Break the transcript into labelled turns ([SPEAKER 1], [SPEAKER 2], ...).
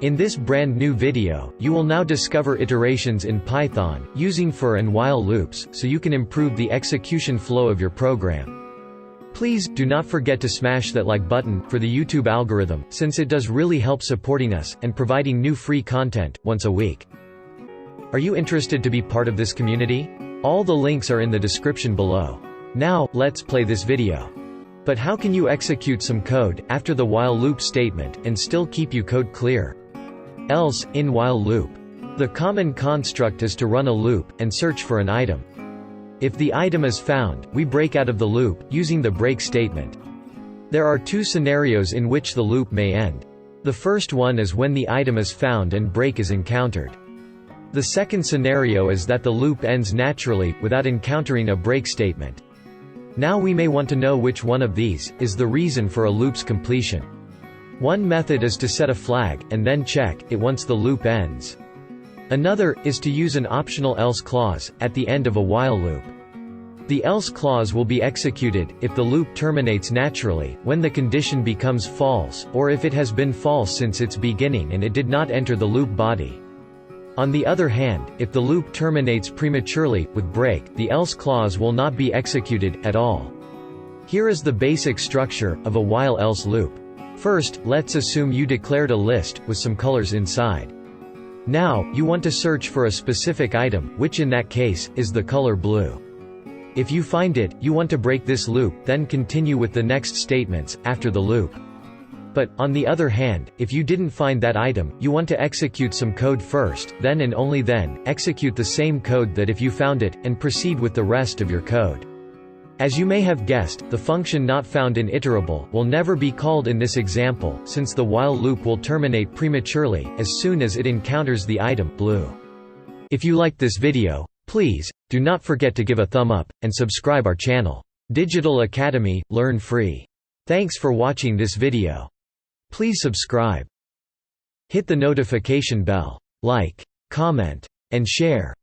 [SPEAKER 1] In this brand new video, you will now discover iterations in Python, using for and while loops, so you can improve the execution flow of your program. Please, do not forget to smash that like button, for the YouTube algorithm, since it does really help supporting us, and providing new free content, once a week. Are you interested to be part of this community? All the links are in the description below. Now, let's play this video. But how can you execute some code, after the while loop statement, and still keep your code clear? Else, in while loop. The common construct is to run a loop, and search for an item. If the item is found, we break out of the loop, using the break statement. There are two scenarios in which the loop may end. The first one is when the item is found and break is encountered. The second scenario is that the loop ends naturally, without encountering a break statement. Now we may want to know which one of these is the reason for a loop's completion. One method is to set a flag, and then check it once the loop ends. Another is to use an optional else clause, at the end of a while loop. The else clause will be executed, if the loop terminates naturally, when the condition becomes false, or if it has been false since its beginning and it did not enter the loop body. On the other hand, if the loop terminates prematurely, with break, the else clause will not be executed, at all. Here is the basic structure of a while-else loop. First, let's assume you declared a list, with some colors inside. Now, you want to search for a specific item, which in that case, is the color blue. If you find it, you want to break this loop, then continue with the next statements, after the loop. But, on the other hand, if you didn't find that item, you want to execute some code first, then and only then, execute the same code that if you found it, and proceed with the rest of your code. As you may have guessed, the function not found in iterable will never be called in this example, since the while loop will terminate prematurely, as soon as it encounters the item blue. If you liked this video, please, do not forget to give a thumb up, and subscribe our channel. Digital Academy, learn free. Thanks for watching this video. Please subscribe. Hit the notification bell. Like, comment, and share.